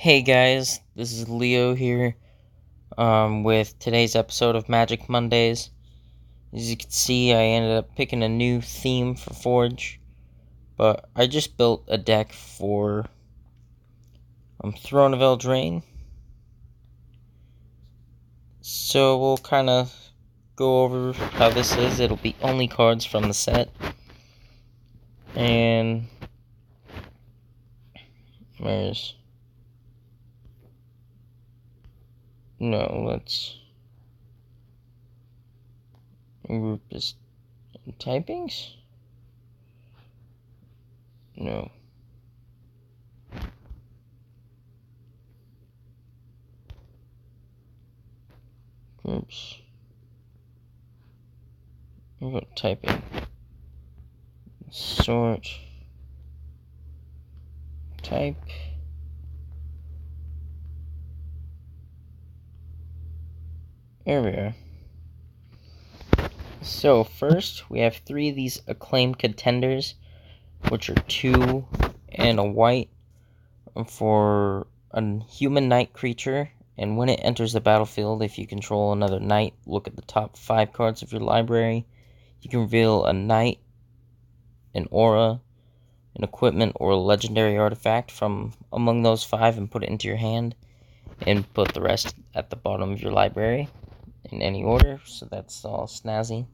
Hey guys, this is Leo here with today's episode of Magic Mondays. As you can see, I ended up picking a new theme for Forge, but I just built a deck for Throne of Eldraine. So we'll kind of go over how this is. It'll be only cards from the set. And let's group this typings? No. Groups. What typing? Sort. Type. There we are. So first, we have 3 of these acclaimed contenders, which are 2 and a white for a human knight creature. And when it enters the battlefield, if you control another knight, look at the top 5 cards of your library. You can reveal a knight, an aura, an equipment, or a legendary artifact from among those 5 and put it into your hand. And put the rest at the bottom of your library in any order, so that's all snazzy.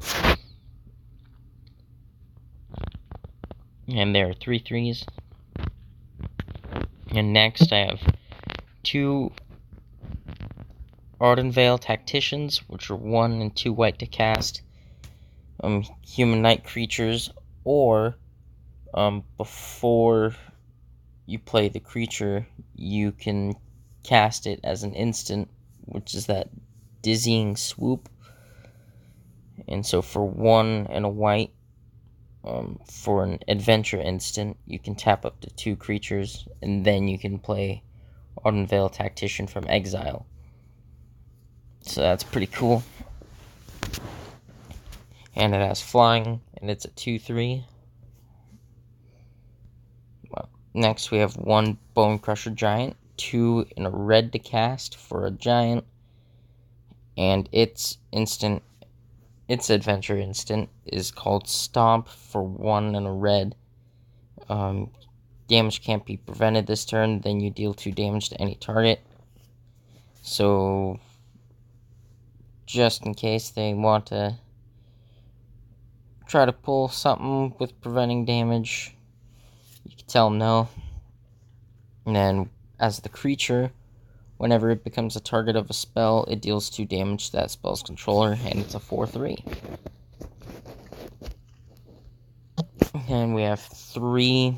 And there are 3 3s. And next I have 2 Ardenvale Tacticians, which are 1 and 2 white to cast human knight creatures, or before you play the creature, you can cast it as an instant, which is that dizzying swoop. And so for 1 and a white, for an adventure instant, you can tap up to 2 creatures, and then you can play Ardenvale Tactician from exile. So that's pretty cool. And it has flying, and it's a 2/3. Well, next we have 1 Bone Crusher Giant, 2 in a red to cast for a giant, and its adventure instant is called Stomp for 1 and a red. Damage can't be prevented this turn, then you deal 2 damage to any target. So, just in case they want to try to pull something with preventing damage, you can tell them no. And then, as the creature, whenever it becomes a target of a spell, it deals 2 damage to that spell's controller, and it's a 4/3. And we have 3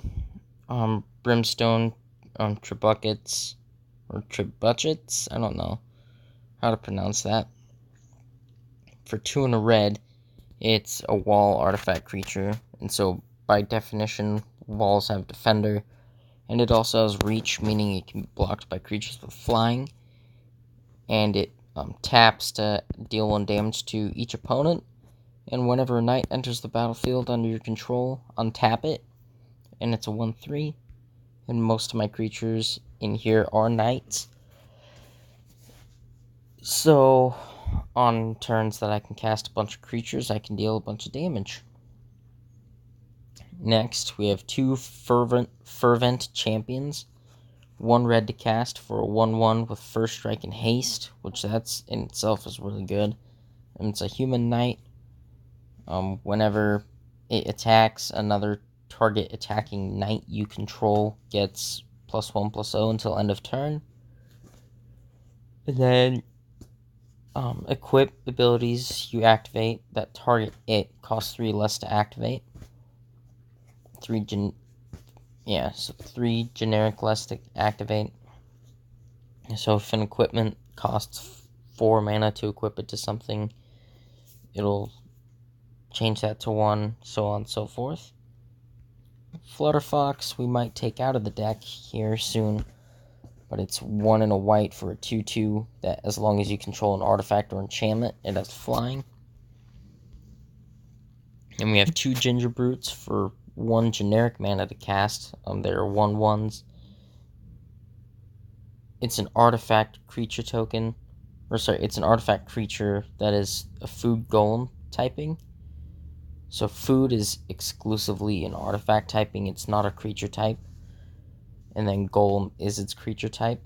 Brimstone trebuchets, or trebuchets, I don't know how to pronounce that. For 2 and a red, it's a wall artifact creature, and so by definition, walls have defender, and it also has reach, meaning it can be blocked by creatures with flying, and it taps to deal 1 damage to each opponent, and whenever a knight enters the battlefield under your control, untap it, and it's a 1/3, and most of my creatures in here are knights. So, on turns that I can cast a bunch of creatures, I can deal a bunch of damage. Next, we have 2 Fervent Champions. 1 red to cast for a 1/1 with first strike and haste, which that's in itself is really good. And it's a human knight. Whenever it attacks, another target attacking knight you control gets +1/+0 until end of turn. And then equip abilities you activate that target it costs 3 less to activate. 3 generic less to activate. So if an equipment costs 4 mana to equip it to something, it'll change that to 1, so on and so forth. Flutter Fox we might take out of the deck here soon, but it's 1 and a white for a 2/2 that as long as you control an artifact or enchantment, it has flying. And we have 2 Ginger Brutes for 1 generic mana to cast. They are 1/1s. it's an artifact creature token. It's an artifact creature that is a food golem typing. So food is exclusively an artifact typing, it's not a creature type. And then golem is its creature type.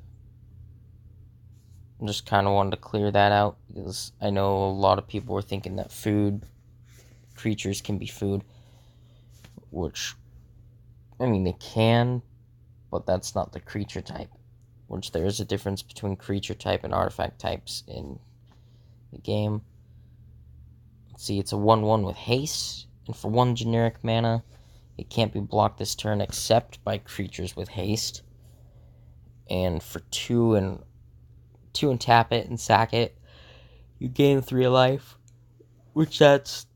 I just kind of wanted to clear that out, because I know a lot of people were thinking that creatures can be food. Which, I mean, they can, but that's not the creature type. Which there is a difference between creature type and artifact types in the game. Let's see, it's a 1/1 with haste, and for 1 generic mana, it can't be blocked this turn except by creatures with haste. And for 2 and tap it and sack it, you gain 3 life, which that's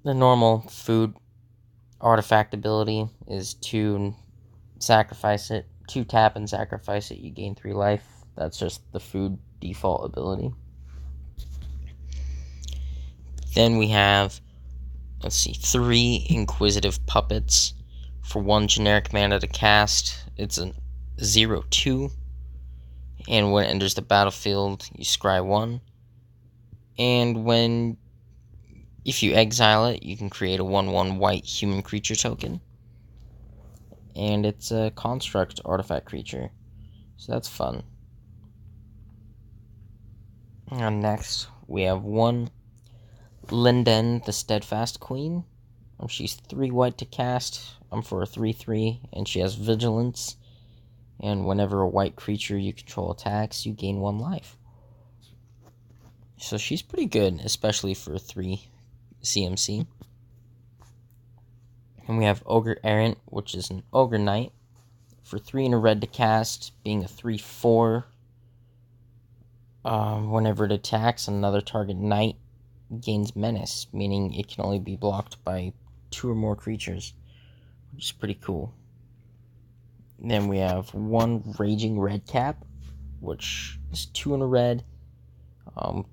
the normal food artifact ability is 2 and sacrifice it. 2 tap and sacrifice it, you gain 3 life. That's just the food default ability. Then we have, 3 Inquisitive Puppets for 1 generic mana to cast. It's a 0/2, and when it enters the battlefield, you scry 1. And if you exile it, you can create a 1/1 white human creature token. And it's a construct artifact creature, so that's fun. And next, we have 1 Linden, the Steadfast Queen. She's 3 white to cast. For a 3/3, and she has Vigilance. And whenever a white creature you control attacks, you gain 1 life. So she's pretty good, especially for 3 CMC. And we have Gert Aran, which is an Ogre Knight. For 3 and a red to cast, being a 3/4. Whenever it attacks another target knight, gains Menace, meaning it can only be blocked by 2 or more creatures, which is pretty cool. Then we have 1 Raging Red Cap, which is 2 and a red.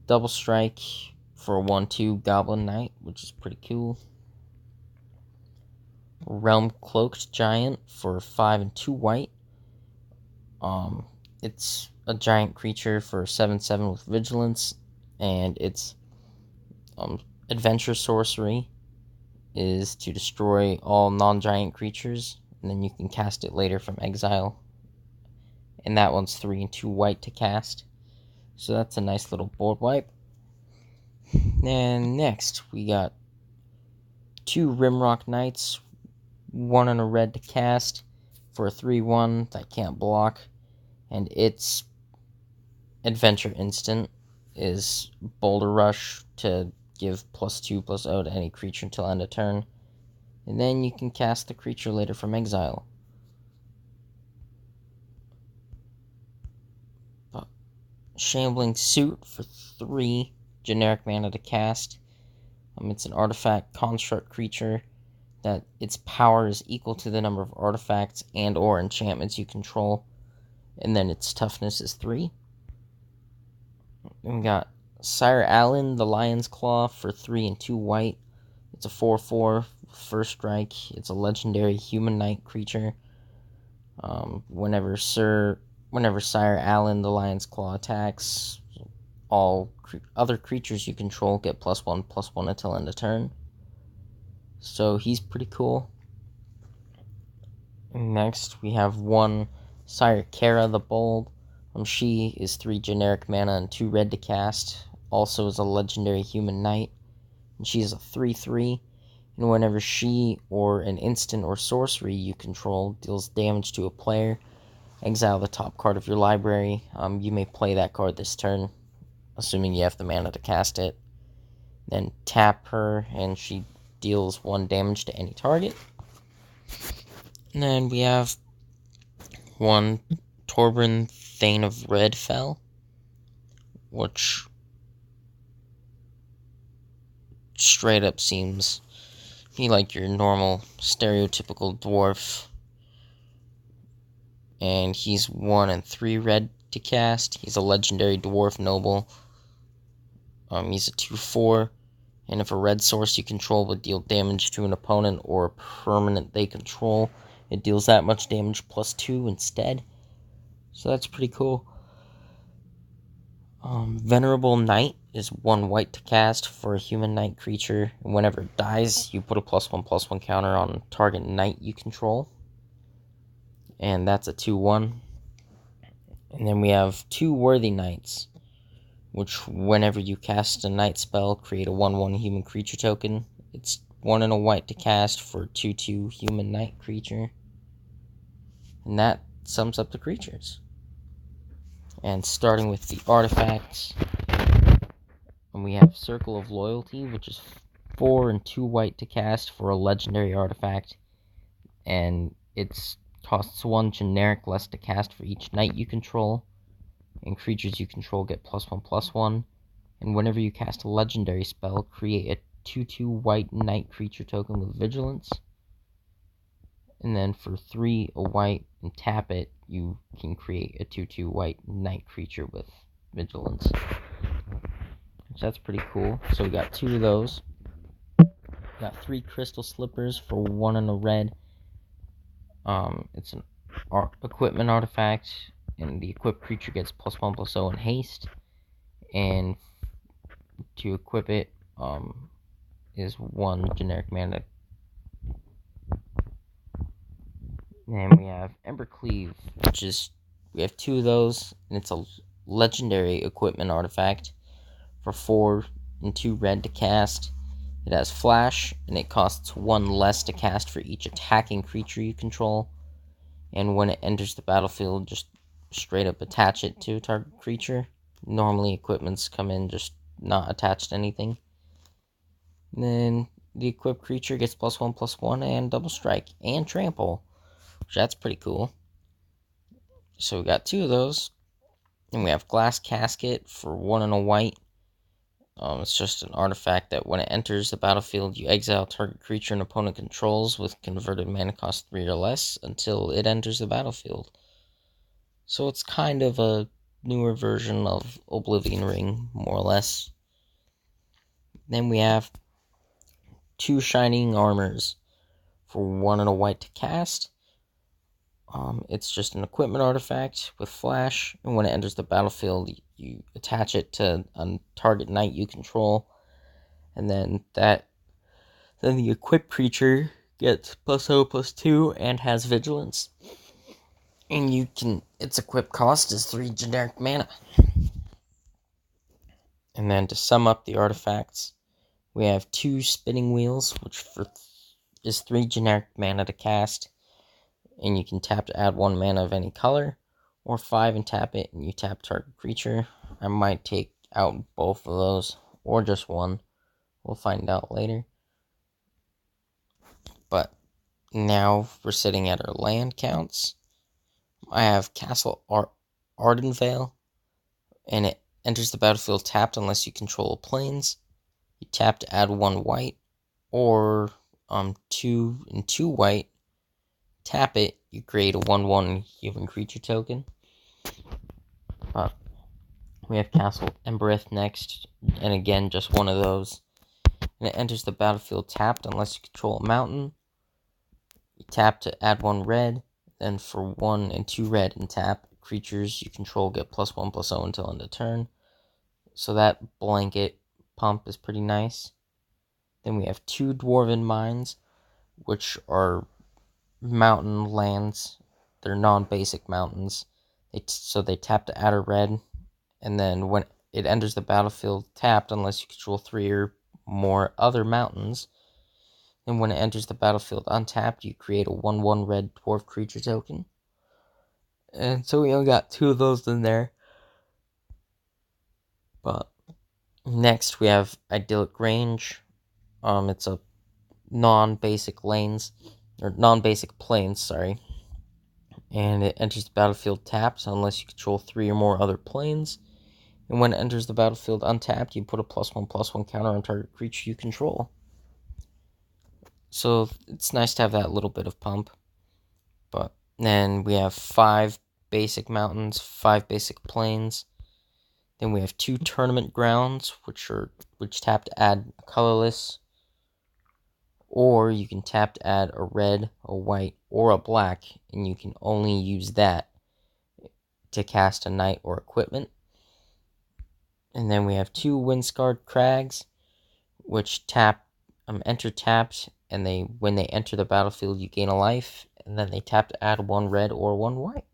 Double strike for a 1/2 Goblin Knight, which is pretty cool. Realm Cloaked Giant for 5 and 2 white. It's a giant creature for 7/7 with Vigilance, and its adventure sorcery is to destroy all non-giant creatures, and then you can cast it later from exile. And that one's 3 and 2 white to cast. So that's a nice little board wipe. And next, we got 2 Rimrock Knights, 1 and a red to cast for a 3/1 that can't block. And its adventure instant is Boulder Rush to give +2/+0 to any creature until end of turn. And then you can cast the creature later from exile. Shambling Suit for 3 generic mana to cast. It's an artifact construct creature that its power is equal to the number of artifacts and or enchantments you control. And then its toughness is 3. And we got Sire Allen, the Lion's Claw for 3 and 2 white. It's a 4/4 first strike. It's a legendary human knight creature. Whenever Sire Allen, the Lion's Claw attacks, all other creatures you control get +1/+1 until end of turn. So he's pretty cool. Next, we have 1 Sire Kara, the Bold. She is 3 generic mana and 2 red to cast. Also is a legendary human knight. And she's a 3/3. And whenever she or an instant or sorcery you control deals damage to a player, exile the top card of your library. You may play that card this turn, assuming you have the mana to cast it. Then tap her, and she deals 1 damage to any target. And then we have 1 Torbran, Thane of Redfell, which straight up seems be like your normal stereotypical dwarf. And he's 1 and 3 red to cast. He's a legendary dwarf noble. He's a 2/4. And if a red source you control would deal damage to an opponent or a permanent they control, it deals that much damage +2 instead. So that's pretty cool. Venerable Knight is 1 white to cast for a human knight creature. And whenever it dies, you put a +1/+1 counter on target knight you control. And that's a 2/1. And then we have 2 Worthy Knights, which whenever you cast a knight spell, create a 1/1 human creature token. It's 1 and a white to cast for a 2/2 human knight creature. And that sums up the creatures. And starting with the artifacts, and we have Circle of Loyalty, which is 4 and 2 white to cast for a legendary artifact, and it costs 1 generic less to cast for each knight you control, and creatures you control get +1/+1, and whenever you cast a legendary spell, create a 2/2 white knight creature token with Vigilance. And then for 3 a white and tap it, you can create a 2/2 white knight creature with Vigilance. So that's pretty cool. So we got 2 of those. Got 3 Crystal Slippers for 1 and a red. It's an equipment artifact, and the equipped creature gets +1/+0 in haste. And to equip it, is 1 generic mana. And we have Embercleave, which is, we have 2 of those, and it's a legendary equipment artifact for 4 and 2 red to cast. It has flash, and it costs 1 less to cast for each attacking creature you control. And when it enters the battlefield, just straight up attach it to a target creature. Normally equipments come in just not attached to anything. And then the equipped creature gets +1/+1 and double strike and trample. That's pretty cool. So we got 2 of those. And we have Glass Casket for 1 and a white. It's just an artifact that when it enters the battlefield, you exile target creature an opponent controls with converted mana cost 3 or less until it enters the battlefield. So it's kind of a newer version of Oblivion Ring, more or less. Then we have 2 Shining Armors for 1 and a white to cast. It's just an equipment artifact with flash, and when it enters the battlefield, you attach it to a target knight you control, and then the equipped creature gets +0/+2 and has vigilance. And its equip cost is 3 generic mana. And then to sum up the artifacts, we have 2 Spinning Wheels, which is 3 generic mana to cast. And you can tap to add 1 mana of any color, or 5 and tap it, and you tap target creature. I might take out both of those, or just 1. We'll find out later. But now we're sitting at our land counts. I have Castle Ardenvale, and it enters the battlefield tapped unless you control planes. You tap to add 1 white, or 2 and 2 white. Tap it, you create a 1/1 human creature token. We have Castle Embereth next, and again, just 1 of those. And it enters the battlefield tapped unless you control a mountain. You tap to add 1 red, then for 1 and 2 red and tap, creatures you control get +1/+0 until end of turn. So that blanket pump is pretty nice. Then we have 2 Dwarven Mines, which are mountain lands. They're non-basic mountains. So they tap to add a red, and then when it enters the battlefield tapped unless you control 3 or more other mountains, and when it enters the battlefield untapped, you create a 1/1 red dwarf creature token. And so we only got 2 of those in there. But next we have Idealist Range. It's a non-basic plains, sorry. And it enters the battlefield tapped unless you control 3 or more other planes. And when it enters the battlefield untapped, you put a +1/+1 counter on target creature you control. So it's nice to have that little bit of pump. But then we have 5 basic mountains, 5 basic plains. Then we have 2 tournament grounds, which tap to add a colorless, or you can tap to add a red, a white, or a black, and you can only use that to cast a knight or equipment. And then we have 2 Windscarred Crags, which enter tapped, and when they enter the battlefield, you gain a life, and then they tap to add 1 red or 1 white.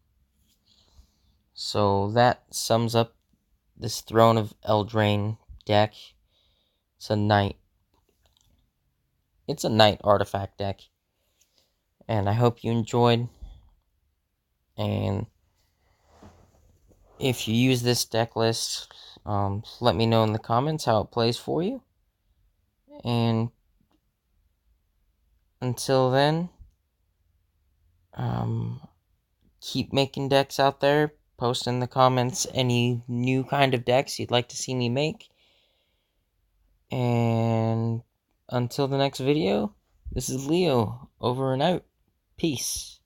So that sums up this Throne of Eldraine deck. It's a knight artifact deck, and I hope you enjoyed. And if you use this deck list, let me know in the comments how it plays for you. And until then, keep making decks out there. Post in the comments any new kind of decks you'd like to see me make. And until the next video, this is Leo, over and out. Peace.